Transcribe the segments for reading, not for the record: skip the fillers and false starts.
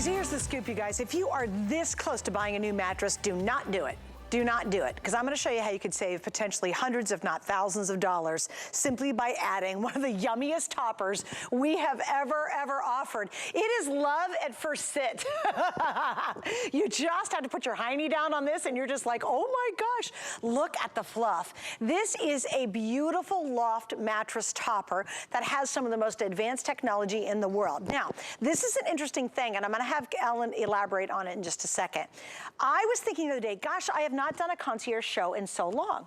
Okay, so here's the scoop, you guys. If you are this close to buying a new mattress, do not do it. Do not do it, because I'm gonna show you how you could save potentially hundreds, if not thousands of dollars simply by adding one of the yummiest toppers we have ever offered. It is love at first sit. You just have to put your hiney down on this and you're just like, oh my gosh, look at the fluff. This is a beautiful loft mattress topper that has some of the most advanced technology in the world. Now, this is an interesting thing, and I'm gonna have Ellen elaborate on it in just a second. I was thinking the other day, gosh, I have not done a concierge show in so long.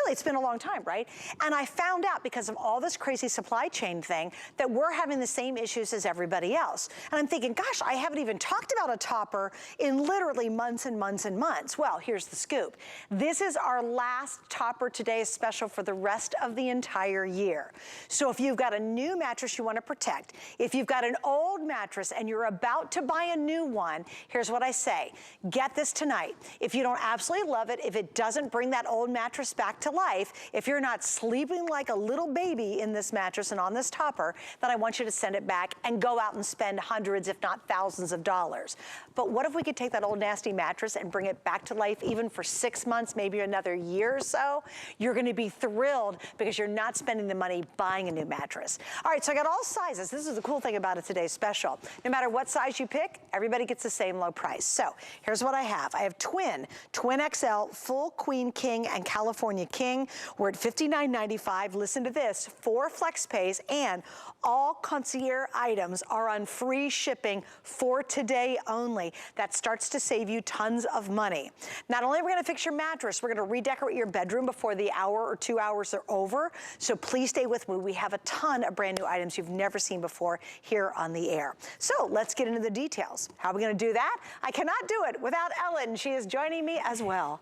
It's been a long time, right? And I found out, because of all this crazy supply chain thing, that we're having the same issues as everybody else. And I'm thinking, gosh, I haven't even talked about a topper in literally months and months and months. Well, here's the scoop. This is our last topper today special for the rest of the entire year. So if you've got a new mattress you want to protect, if you've got an old mattress and you're about to buy a new one, here's what I say. Get this tonight. If you don't absolutely love it, if it doesn't bring that old mattress back to life, if you're not sleeping like a little baby in this mattress and on this topper, then I want you to send it back and go out and spend hundreds, if not thousands of dollars. But what if we could take that old nasty mattress and bring it back to life even for 6 months, maybe another year or so? You're gonna be thrilled because you're not spending the money buying a new mattress. All right, so I got all sizes. This is the cool thing about it today's special. No matter what size you pick, everybody gets the same low price. So here's what I have. I have twin XL, full queen king, and California king. We're at $59.95. Listen to this, 4 flex pays, and all concierge items are on free shipping for today only. That starts to save you tons of money. Not only are we gonna fix your mattress, we're gonna redecorate your bedroom before the hour or 2 hours are over. So please stay with me. We have a ton of brand new items you've never seen before here on the air. So let's get into the details. How are we gonna do that? I cannot do it without Ellen. She is joining me as well.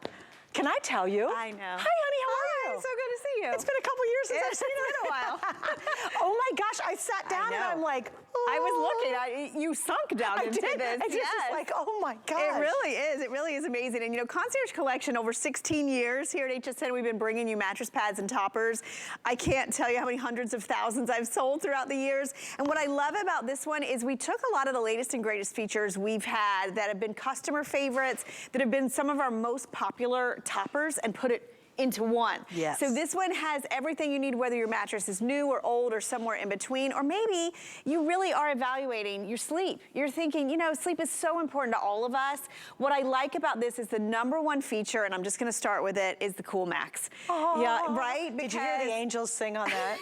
Can I tell you? I know. Hi, honey, how are you? So good to see you. It's been a couple years since I've seen you. It's been a while. Oh my gosh, I sat down and I'm like, oh. I was looking, you sunk down into this. I just was like, oh my gosh. It really is amazing. And you know, Concierge Collection, over 16 years here at HSN, we've been bringing you mattress pads and toppers. I can't tell you how many hundreds of thousands I've sold throughout the years. And what I love about this one is we took a lot of the latest and greatest features we've had that have been customer favorites, that have been some of our most popular toppers, and put it into one. Yes. So this one has everything you need, whether your mattress is new or old or somewhere in between, or maybe you really are evaluating your sleep. You're thinking, you know, sleep is so important to all of us. What I like about this is the #1 feature, and I'm just gonna start with it, is the Coolmax. Oh, yeah, right? Did you hear the angels sing on that?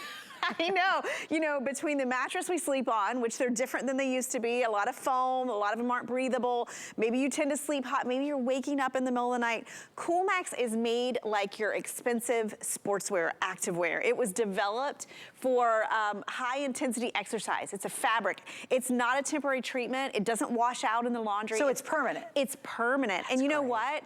I know. You know, between the mattress we sleep on, which they're different than they used to be, a lot of foam, a lot of them aren't breathable. Maybe you tend to sleep hot. Maybe you're waking up in the middle of the night. Coolmax is made like your expensive sportswear, activewear. It was developed for high intensity exercise. It's a fabric. It's not a temporary treatment. It doesn't wash out in the laundry. So it's permanent. It's permanent. And you know what?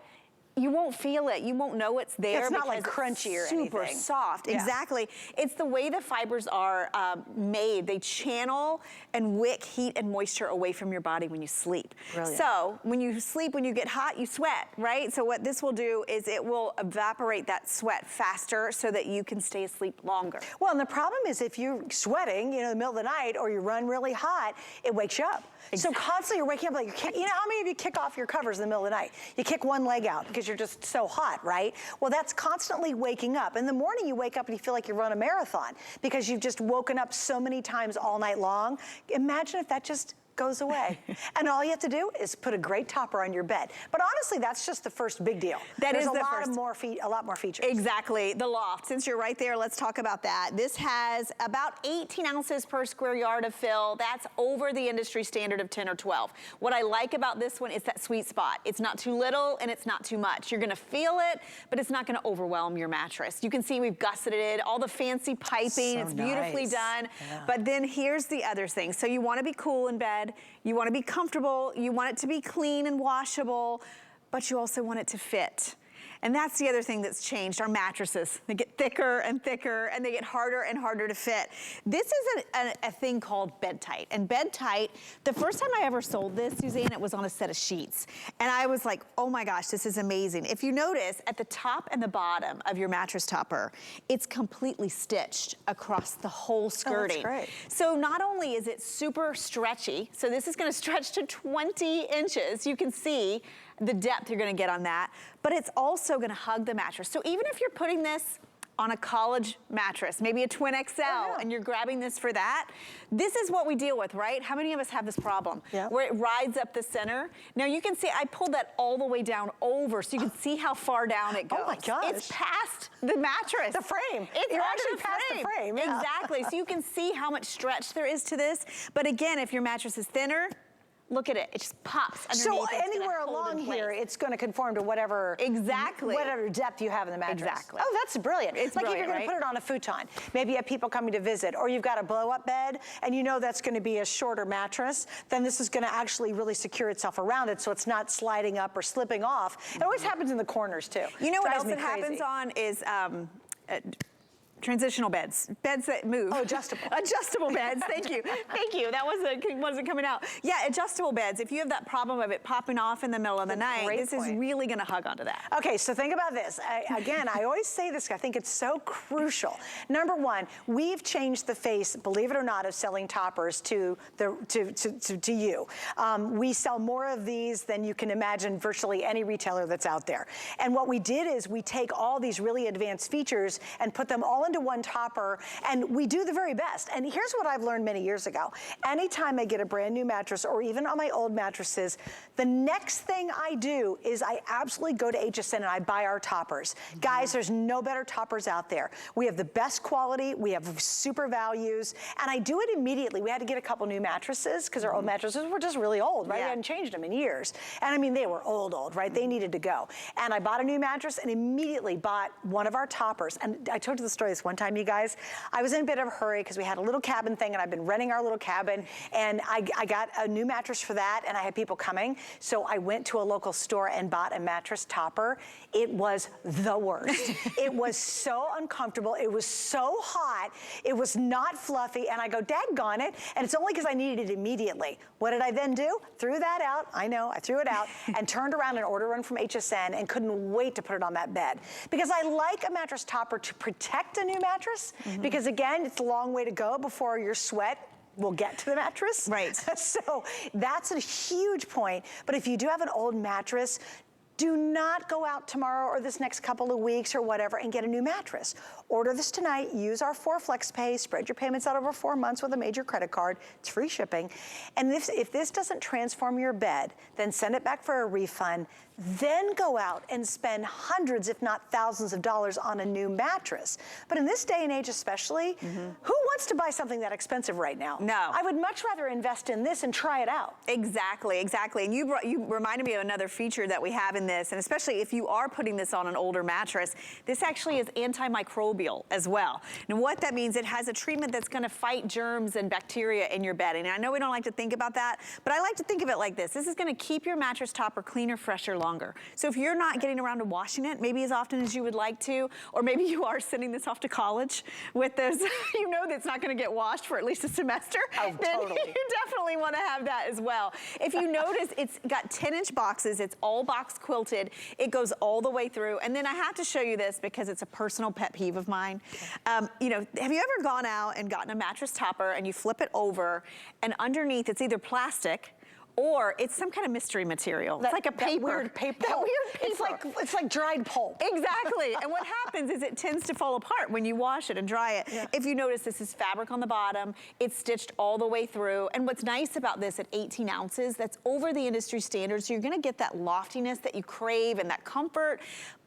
You won't feel it. You won't know it's there. It's not like crunchy or anything. Super soft. Yeah. Exactly. It's the way the fibers are made. They channel and wick heat and moisture away from your body when you sleep. Brilliant. So when you sleep, when you get hot, you sweat, right? So what this will do is it will evaporate that sweat faster so that you can stay asleep longer. Well, and the problem is if you're sweating, in the middle of the night, or you run really hot, it wakes you up. Exactly. So constantly you're waking up like, you know how many of you kick off your covers in the middle of the night? You kick one leg out because you're just so hot, right? Well, that's constantly waking up. In the morning, you wake up and you feel like you run a marathon because you've just woken up so many times all night long. Imagine if that just goes away. And all you have to do is put a great topper on your bed. But honestly, that's just the first big deal. There's a lot more features. Exactly. The loft. Since you're right there, let's talk about that. This has about 18 ounces per square yard of fill. That's over the industry standard of 10 or 12. What I like about this one is that sweet spot. It's not too little and it's not too much. You're gonna feel it, but it's not gonna overwhelm your mattress. You can see we've gusseted it, all the fancy piping. So it's beautifully done. Yeah. But then here's the other thing. So you wanna be cool in bed. You want to be comfortable, you want it to be clean and washable, but you also want it to fit. And that's the other thing that's changed, our mattresses. They get thicker and thicker, and they get harder and harder to fit. This is a thing called Bedtite. And Bedtite, the first time I ever sold this, Suzanne, it was on a set of sheets. And I was like, oh my gosh, this is amazing. If you notice, at the top and the bottom of your mattress topper, it's completely stitched across the whole skirting. Oh, that's great. So not only is it super stretchy, so this is gonna stretch to 20 inches. You can see the depth you're gonna get on that, but it's also gonna hug the mattress. So even if you're putting this on a college mattress, maybe a twin XL, and you're grabbing this for that, this is what we deal with, right? How many of us have this problem? Where it rides up the center. Now you can see I pulled that all the way down over so you can see how far down it goes. Oh my gosh. It's past the mattress. The frame. It's You're under actually past the frame. Yeah. Exactly, so you can see how much stretch there is to this. But again, if your mattress is thinner, look at it, it just pops underneath. So anywhere along here, it's going to conform to whatever whatever depth you have in the mattress. Exactly. Oh, that's brilliant. It's like brilliant, if you're going to put it on a futon, maybe you have people coming to visit, or you've got a blow-up bed, and you know that's going to be a shorter mattress, then this is going to actually really secure itself around it so it's not sliding up or slipping off. It always happens in the corners too. You know what Drives else me it happens on is transitional beds, beds that move. Oh, adjustable. Adjustable beds, thank you. Thank you, that wasn't coming out. Yeah, adjustable beds. If you have that problem of it popping off in the middle of the night, this is really gonna hug onto that. Okay, so think about this. Again, I always say this, I think it's so crucial. Number one, we've changed the face, believe it or not, of selling toppers to you. We sell more of these than you can imagine virtually any retailer that's out there. And what we did is we take all these really advanced features and put them all into one topper, and we do the very best. And here's what I've learned many years ago. Anytime I get a brand new mattress, or even on my old mattresses, the next thing I do is I absolutely go to HSN and I buy our toppers. Guys, there's no better toppers out there. We have the best quality, we have super values, and I do it immediately. We had to get a couple new mattresses because our old mattresses were just really old, right? We hadn't changed them in years. And I mean, they were old, right? They needed to go. And I bought a new mattress and immediately bought one of our toppers. And I told you the story this one time, you guys. I was in a bit of a hurry because we had a little cabin thing, and I've been renting our little cabin, and I got a new mattress for that, and I had people coming. So I went to a local store and bought a mattress topper. It was the worst. It was so uncomfortable. It was so hot. It was not fluffy. And I go, daggone it. And it's only because I needed it immediately. What did I then do? Threw that out. I know, I threw it out and turned around and ordered one from HSN and couldn't wait to put it on that bed. Because I like a mattress topper to protect a new mattress, because again, it's a long way to go before your sweat will get to the mattress. Right. So that's a huge point. But if you do have an old mattress, do not go out tomorrow or this next couple of weeks or whatever and get a new mattress. Order this tonight, use our 4 Flex Pay, spread your payments out over 4 months with a major credit card. It's free shipping. And if this doesn't transform your bed, then send it back for a refund. Then go out and spend hundreds, if not thousands of dollars on a new mattress. But in this day and age especially, who wants to buy something that expensive right now? No. I would much rather invest in this and try it out. Exactly, exactly. And you reminded me of another feature that we have in this, and especially if you are putting this on an older mattress, this actually is antimicrobial as well. And what that means, it has a treatment that's gonna fight germs and bacteria in your bedding. And I know we don't like to think about that, but I like to think of it like this. This is gonna keep your mattress topper cleaner, fresher, longer. So if you're not getting around to washing it, maybe as often as you would like to, or maybe you are sending this off to college with this, you know that's not gonna get washed for at least a semester, then totally. you definitely wanna have that as well. If you notice, it's got 10-inch boxes, it's all box quilted, it goes all the way through, and then I have to show you this because it's a personal pet peeve of mine. You know, have you ever gone out and gotten a mattress topper and you flip it over, and underneath it's either plastic, or it's some kind of mystery material. It's like a paper. That weird paper. That weird paper. It's like dried pulp. Exactly. And what happens is it tends to fall apart when you wash it and dry it. Yeah. If you notice, this is fabric on the bottom. It's stitched all the way through. And what's nice about this at 18 ounces, that's over the industry standard. So you're gonna get that loftiness that you crave and that comfort,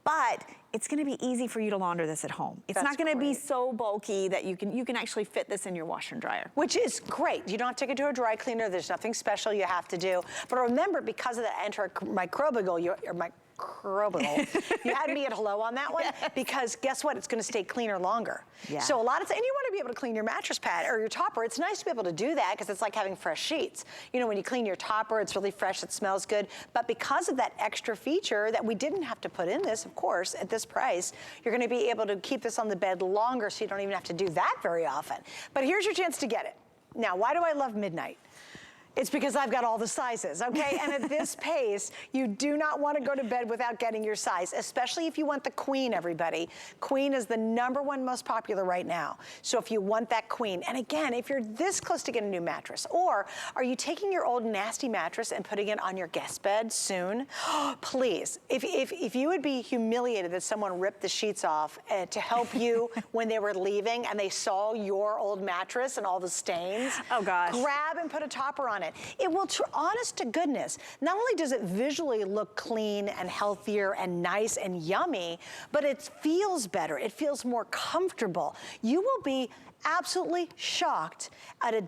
but it's gonna be easy for you to launder this at home. It's not gonna be so bulky that you can actually fit this in your washer and dryer. Which is great. You don't have to take it to a dry cleaner. There's nothing special you have to do. But remember, because of the antimicrobial, You had me at hello on that one, because guess what? It's gonna stay cleaner longer. Yeah. So a lot of, and you wanna be able to clean your mattress pad or your topper. It's nice to be able to do that because it's like having fresh sheets. You know, when you clean your topper, it's really fresh, it smells good. But because of that extra feature that we didn't have to put in this, of course, at this price, you're gonna be able to keep this on the bed longer so you don't even have to do that very often. But here's your chance to get it. Now, why do I love Midnight? It's because I've got all the sizes, okay? And at this pace, you do not want to go to bed without getting your size, especially if you want the queen, everybody. Queen is the #1 most popular right now. So if you want that queen, and again, if you're this close to getting a new mattress, or are you taking your old nasty mattress and putting it on your guest bed soon? Please, if you would be humiliated that someone ripped the sheets off to help you when they were leaving and they saw your old mattress and all the stains, oh gosh, grab and put a topper on it. It will, honest to goodness, not only does it visually look clean and healthier and nice and yummy, but it feels better. It feels more comfortable. You will be absolutely shocked at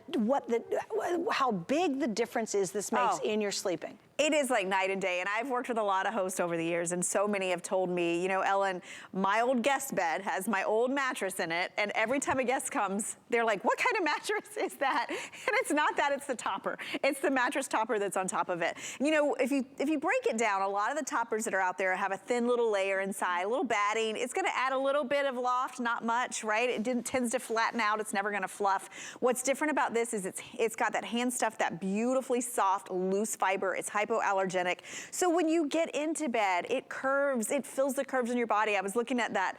how big the difference is this makes in your sleeping. It is like night and day, and I've worked with a lot of hosts over the years, and so many have told me, you know, Ellen, my old guest bed has my old mattress in it, and every time a guest comes, they're like, what kind of mattress is that? And it's not that, it's the topper. It's the mattress topper that's on top of it. You know, if you break it down, a lot of the toppers that are out there have a thin little layer inside, a little batting. It's gonna add a little bit of loft, not much, right? It tends to flatten out, it's never gonna fluff. What's different about this is it's got that hand stuff, that beautifully soft, loose fiber. It's hypoallergenic. So when you get into bed, it curves, it fills the curves in your body. I was looking at that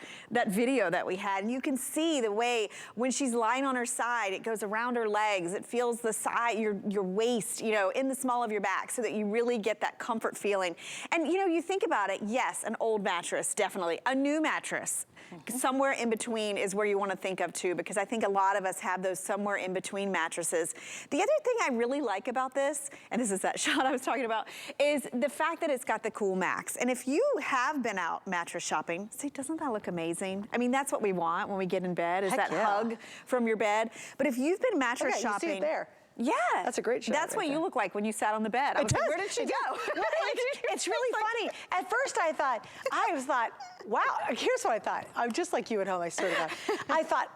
video that we had, and you can see the way when she's lying on her side, it goes around her legs, it feels the side, your waist, you know, in the small of your back, so that you really get that comfort feeling. And you know, you think about it, yes, an old mattress, definitely. A new mattress, somewhere in between is where you want to think of too, because I think a lot of us have those somewhere in between mattresses. The other thing I really like about this, and this is that shot I was talking about, is the fact that it's got the Coolmax. And if you have been out mattress shopping, see, doesn't that look amazing? I mean, that's what we want when we get in bed, is that hug from your bed. But if you've been mattress shopping, you see it there. Yeah. That's a great shot. That's what you look like when you sat on the bed. I was like, where did she go? It's really funny. At first I thought, wow, here's what I thought. I'm just like you at home, I swear to God. I thought,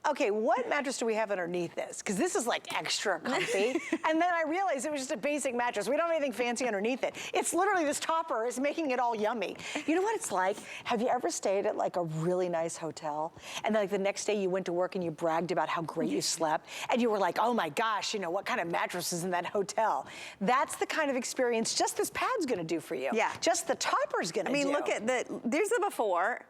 okay, what mattress do we have underneath this? Because this is like extra comfy. And then I realized it was just a basic mattress. We don't have anything fancy underneath it. It's literally this topper is making it all yummy. You know what it's like? Have you ever stayed at like a really nice hotel? And then like the next day you went to work and you bragged about how great you slept. And you were like, oh my gosh, you know, what kind of mattress is in that hotel? That's the kind of experience just this pad's gonna do for you. Yeah. Just the topper's gonna do. I mean, look at there's the before.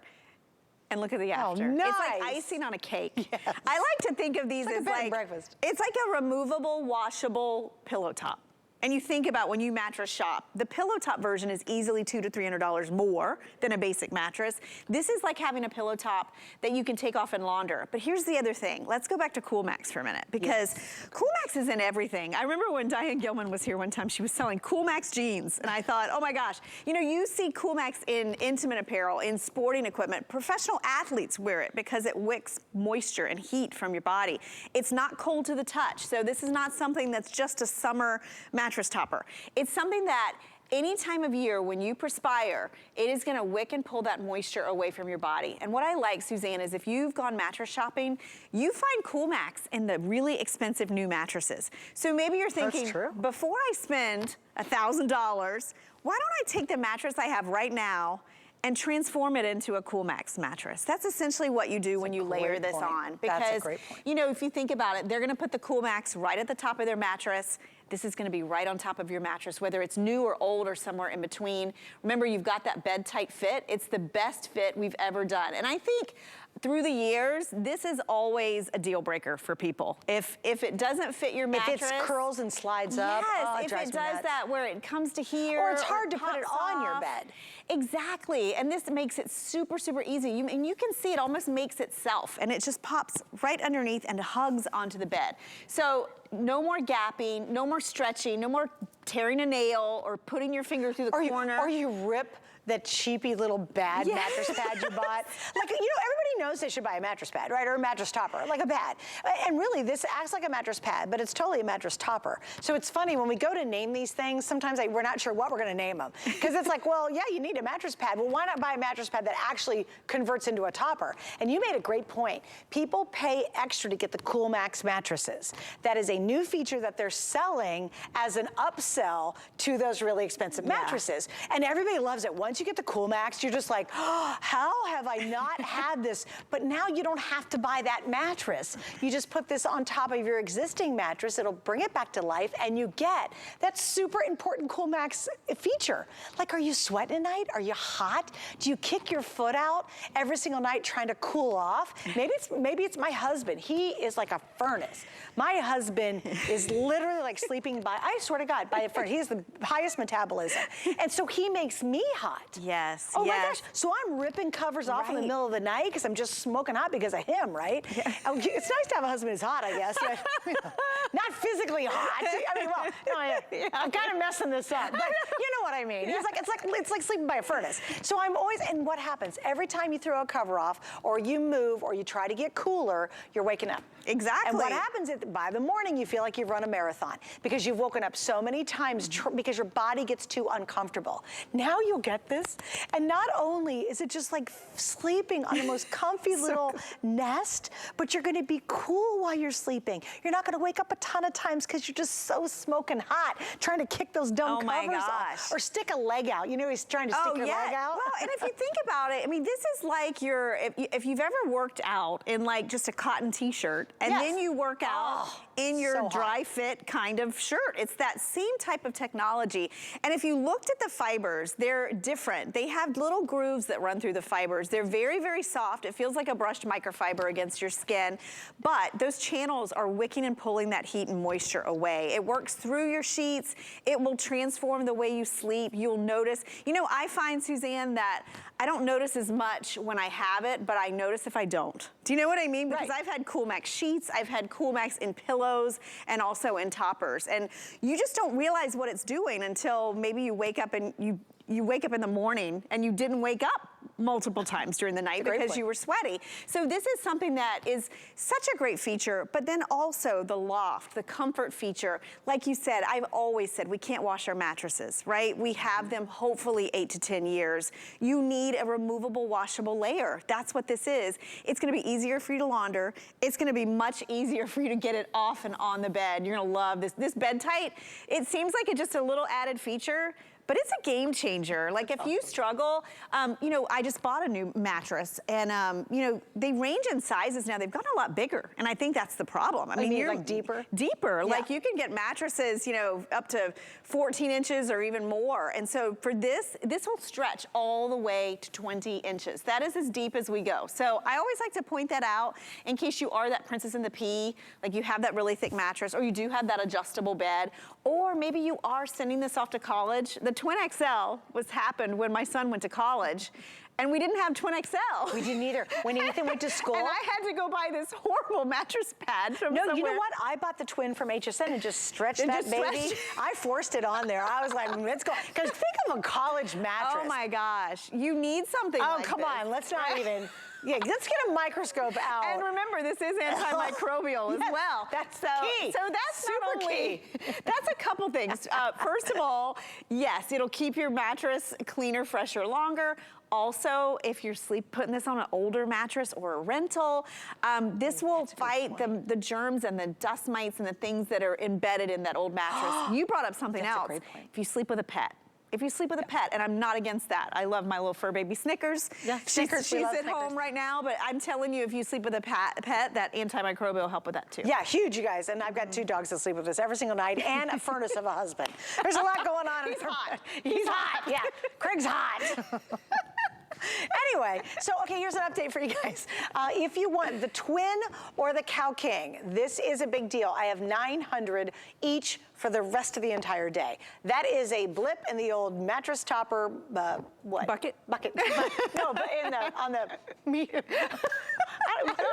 And look at the after. Oh, nice. It's like icing on a cake. Yes. I like to think of these as like, breakfast. It's like a removable, washable pillow top. And you think about when you mattress shop, the pillow top version is easily $200 to $300 more than a basic mattress. This is like having a pillow top that you can take off and launder. But here's the other thing. Let's go back to Coolmax for a minute, because Coolmax is in everything. I remember when Diane Gilman was here one time, she was selling Coolmax jeans. And I thought, oh my gosh, you know, you see Coolmax in intimate apparel, in sporting equipment. Professional athletes wear it because it wicks moisture and heat from your body. It's not cold to the touch. So this is not something that's just a summer mattress topper. It's something that any time of year when you perspire, it is gonna wick and pull that moisture away from your body. And what I like, Suzanne, is if you've gone mattress shopping, you find Coolmax in the really expensive new mattresses. So maybe you're thinking, before I spend $1,000, why don't I take the mattress I have right now and transform it into a Coolmax mattress? That's essentially what you do when you layer this on. Because, you know, if you think about it, they're gonna put the Coolmax right at the top of their mattress. This is gonna be right on top of your mattress, whether it's new or old or somewhere in between. Remember, you've got that Bedtite fit. It's the best fit we've ever done. And I think through the years, this is always a deal breaker for people. If it doesn't fit your mattress. If it curls and slides up. Yes, if it does that where it comes to here. Or it's hard to put it on your bed. Exactly, and this makes it super, super easy. And you can see it almost makes itself, and it just pops right underneath and hugs onto the bed. So no more gapping, no more stretching, no more tearing a nail or putting your finger through the corner. Or you rip that cheapy little bad mattress pad you bought. Like, you know, everybody knows they should buy a mattress pad, right? Or a mattress topper, like a pad. And really, this acts like a mattress pad, but it's totally a mattress topper. So it's funny, when we go to name these things, sometimes we're not sure what we're gonna name them. Because it's like, well, yeah, you need a mattress pad. Well, why not buy a mattress pad that actually converts into a topper? And you made a great point. People pay extra to get the Coolmax mattresses. That is a new feature that they're selling as an upsell to those really expensive mattresses. And everybody loves it. Once you get the Coolmax, you're just like, oh, how have I not had this? But now you don't have to buy that mattress. You just put this on top of your existing mattress. It'll bring it back to life, and you get that super important Coolmax feature. Like, are you sweating at night? Are you hot? Do you kick your foot out every single night trying to cool off? Maybe it's my husband. He is like a furnace. My husband is literally like sleeping by, I swear to God, by a furnace. He has the highest metabolism. And so he makes me hot. Yes, Oh my gosh. So I'm ripping covers off in the middle of the night because I'm just smoking hot because of him, right? Yeah. It's nice to have a husband who's hot, I guess. Not physically hot. I mean, well, no, I'm kind of messing this up, but you know what I mean. He's like, it's like sleeping by a furnace. So I'm always, and what happens? Every time you throw a cover off, or you move, or you try to get cooler, you're waking up. Exactly. And what happens is, by the morning, you feel like you've run a marathon because you've woken up so many times because your body gets too uncomfortable. Now you'll get this, and not only is it just like sleeping on the most comfy little nest, but you're gonna be cool while you're sleeping. You're not gonna wake up a ton of times because you're just so smoking hot trying to kick those dumb covers off. Or stick a leg out. You know, he's trying to stick your leg out. Well, and if you think about it, I mean, this is like if you've ever worked out in like just a cotton t-shirt, and then you work out in your dry fit kind of shirt. It's that same type of technology. And if you looked at the fibers, they're different. They have little grooves that run through the fibers. They're very, very soft. It feels like a brushed microfiber against your skin, but those channels are wicking and pulling that heat and moisture away. It works through your sheets. It will transform the way you sleep. You'll notice, you know, I find, Suzanne, that I don't notice as much when I have it, but I notice if I don't. Do you know what I mean? Because I've had Coolmax sheets, I've had Coolmax in pillows, and also in toppers. And you just don't realize what it's doing until maybe you wake up and you wake up in the morning and you didn't wake up multiple times during the night because you were sweaty. So this is something that is such a great feature, but then also the loft, the comfort feature. Like you said, I've always said we can't wash our mattresses, right? We have them hopefully 8 to 10 years. You need a removable washable layer. That's what this is. It's gonna be easier for you to launder. It's gonna be much easier for you to get it off and on the bed. You're gonna love this. This Bedtite, it seems like it's just a little added feature, but it's a game changer. Like if you struggle, you know, I just bought a new mattress, and you know, they range in sizes now. They've gotten a lot bigger, and I think that's the problem. I mean, you're like deeper? Deeper. Yeah. Like you can get mattresses, you know, up to 14 inches or even more. And so for this will stretch all the way to 20 inches. That is as deep as we go. So I always like to point that out in case you are that princess in the pea, like you have that really thick mattress, or you do have that adjustable bed, or maybe you are sending this off to college. The Twin XL happened when my son went to college, and we didn't have Twin XL. We didn't either. When Ethan went to school. And I had to go buy this horrible mattress pad from somewhere. You know what? I bought the Twin from HSN and just stretched that baby. I forced it on there. I was like, let's go. Because think of a college mattress. Oh my gosh. You need something like this. Oh, come on. Let's not even. Yeah, let's get a microscope out. And remember, this is antimicrobial as well. That's key. So that's super key. That's a couple things. First of all, yes, it'll keep your mattress cleaner, fresher, longer. Also, if you're putting this on an older mattress or a rental, this will fight the germs and the dust mites and the things that are embedded in that old mattress. You brought up something else. That's a great point. If you sleep with a pet. If you sleep with a pet, and I'm not against that. I love my little fur baby Snickers. Yeah, she's at home right now, but I'm telling you, if you sleep with a pet, that antimicrobial will help with that too. Yeah, huge, you guys. And I've got 2 dogs that sleep with us every single night, and a furnace of a husband. There's a lot going on. He's hot. He's hot, yeah. Craig's hot. Anyway, so okay, here's an update for you guys. If you want the Twin or the Cow King, this is a big deal. I have 900 each for the rest of the entire day. That is a blip in the old mattress topper, what? Bucket? Bucket. No, but on the,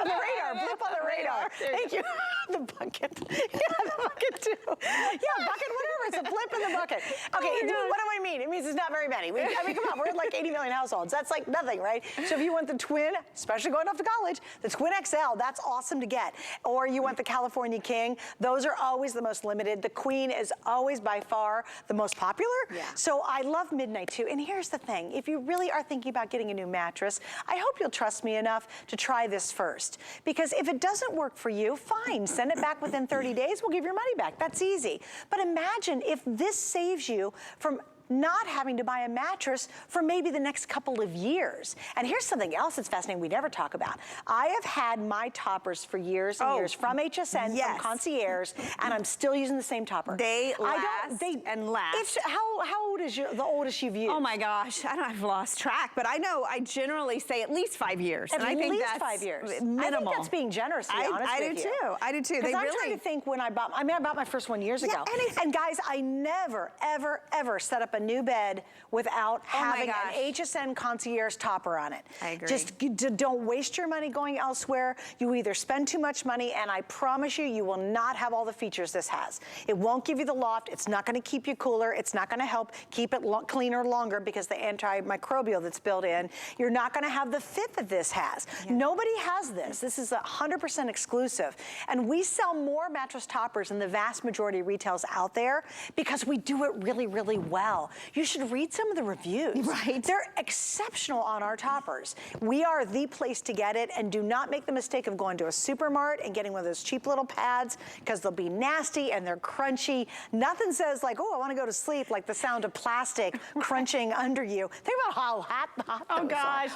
on the radar, blip on the radar. Thank you. The bucket. Yeah, the bucket too. Yeah, bucket, whatever. It's a blip in the bucket. Okay, what do I mean? It means it's not very many. I mean, come on, we're at like 80 million households. That's like nothing, right? So if you want the twin, especially going off to college, the twin XL, that's awesome to get. Or you want the California King, those are always the most limited. The Queen is always by far the most popular. Yeah. So I love Midnight too. And here's the thing, if you really are thinking about getting a new mattress, I hope you'll trust me enough to try this first. Because if it doesn't work for you, fine, send it back within 30 days, we'll give your money back. That's easy. But imagine if this saves you from not having to buy a mattress for maybe the next couple of years. And here's something else that's fascinating we never talk about. I have had my toppers for years and years from HSN, from Concierge, and I'm still using the same topper. They last and last. How old is the oldest you've used? Oh my gosh, I've lost track, but I know I generally say at least 5 years. At least 5 years. Minimal. I think that's being generous, to be honest with you. I do too. Because I'm trying to think when I bought my first one years ago. And guys, I never, ever, ever set up a new bed without having an HSN Concierge topper on it. I agree. Just don't waste your money going elsewhere. You either spend too much money, and I promise you, you will not have all the features this has. It won't give you the loft. It's not going to keep you cooler. It's not going to help keep it cleaner longer because the antimicrobial that's built in. You're not going to have the fit that this has. Yeah. Nobody has this. This is 100% exclusive. And we sell more mattress toppers than the vast majority of retails out there because we do it really, really well. You should read some of the reviews. Right. They're exceptional on our toppers. We are the place to get it, and do not make the mistake of going to a supermart and getting one of those cheap little pads because they'll be nasty and they're crunchy. Nothing says like, oh, I want to go to sleep, like the sound of plastic crunching under you. Think about how hot oh gosh.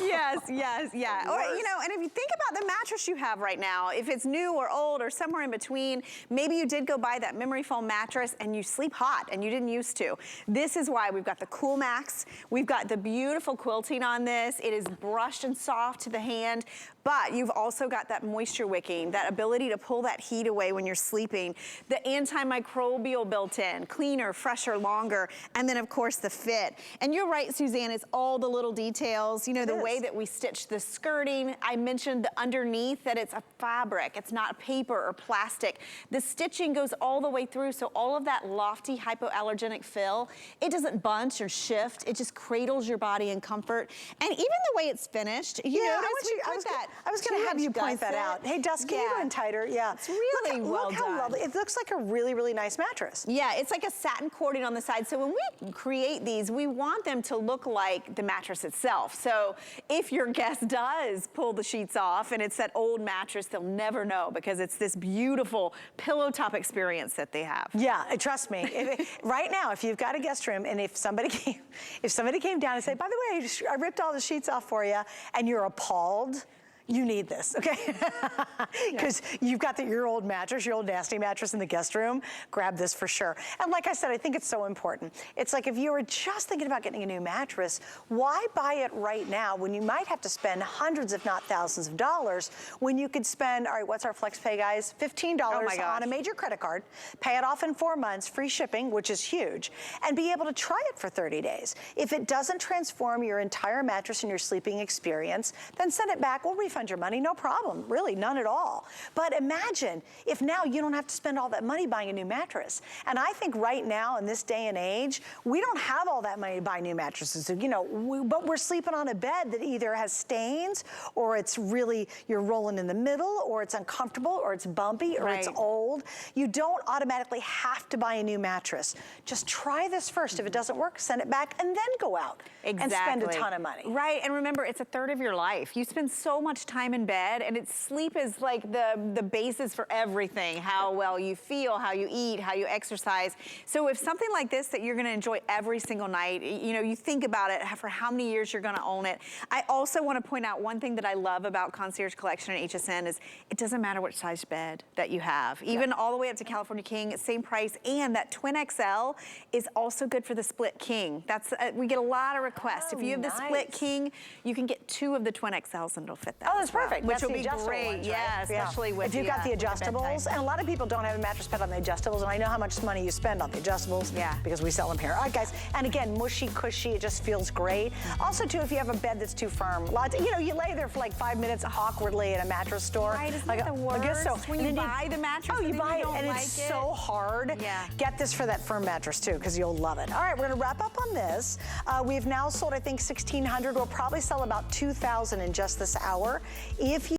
Yes, yeah. Or, Worse. you know, and if you think about the mattress you have right now, if it's new or old or somewhere in between, maybe you did go buy that memory foam mattress and you sleep hot and you didn't used to. This is why we've got the Coolmax. We've got the beautiful quilting on this. It is brushed and soft to the hand, but you've also got that moisture wicking, that ability to pull that heat away when you're sleeping, the antimicrobial built in, cleaner, fresher, longer, and then of course the fit. And you're right, Suzanne, it's all the little details, you know, the way that we stitch the skirting. I mentioned the underneath that it's a fabric, it's not paper or plastic. The stitching goes all the way through, so all of that lofty hypoallergenic fill, it doesn't bunch or shift, it just cradles your body in comfort. And even the way it's finished, you notice I was going to have you point that out. Hey, Dust, can you go in tighter? Yeah. It's really well done. Look how lovely. It looks like a really, really nice mattress. Yeah, it's like a satin coating on the side. So when we create these, we want them to look like the mattress itself. So if your guest does pull the sheets off and it's that old mattress, they'll never know because it's this beautiful pillow top experience that they have. Yeah, trust me. Right now, if you've got a guest room and if somebody came down and said, by the way, I ripped all the sheets off for you, and you're appalled, you need this, okay? Because you've got your old mattress, your old nasty mattress in the guest room, grab this for sure. And like I said, I think it's so important. It's like if you were just thinking about getting a new mattress, why buy it right now when you might have to spend hundreds, if not thousands of dollars, when you could spend, all right, what's our flex pay, guys? $15 on a major credit card, pay it off in 4 months, free shipping, which is huge, and be able to try it for 30 days. If it doesn't transform your entire mattress and your sleeping experience, then send it back. We'll refund your money, no problem, really, none at all. But imagine if now you don't have to spend all that money buying a new mattress. And I think right now in this day and age, we don't have all that money to buy new mattresses, you know, but we're sleeping on a bed that either has stains or it's really, you're rolling in the middle, or it's uncomfortable, or it's bumpy, or it's old. You don't automatically have to buy a new mattress. Just try this first. If it doesn't work, send it back and then go out and spend a ton of money. Right, and remember, it's a third of your life. You spend so much time in bed, and sleep is like the basis for everything, how well you feel, how you eat, how you exercise. So if something like this that you're gonna enjoy every single night, you know, you think about it for how many years you're gonna own it. I also wanna point out one thing that I love about Concierge Collection and HSN is it doesn't matter what size bed that you have. Even all the way up to California King, same price, and that Twin XL is also good for the Split King. That's we get a lot of requests. If you have the Split King, you can get 2 of the Twin XLs and it'll fit that. Oh, that's perfect. Which That's will the be adjustable great. ones, Yeah, right? especially with if you've got the with adjustables, and a lot of people don't have a mattress pad on the adjustables, and I know how much money you spend on the adjustables. Yeah. Because we sell them here. All right, guys. And again, mushy, cushy. It just feels great. Also, too, if you have a bed that's too firm, you lay there for like 5 minutes awkwardly in a mattress store. Right, isn't like, that the I guess so. worst? When And you then buy the mattress, oh, you and then buy you it, don't and like it's it. so hard. Yeah. Get this for that firm mattress too, because you'll love it. All right, we're gonna wrap up on this. We've now sold, I think, 1,600. We'll probably sell about 2,000 in just this hour. If you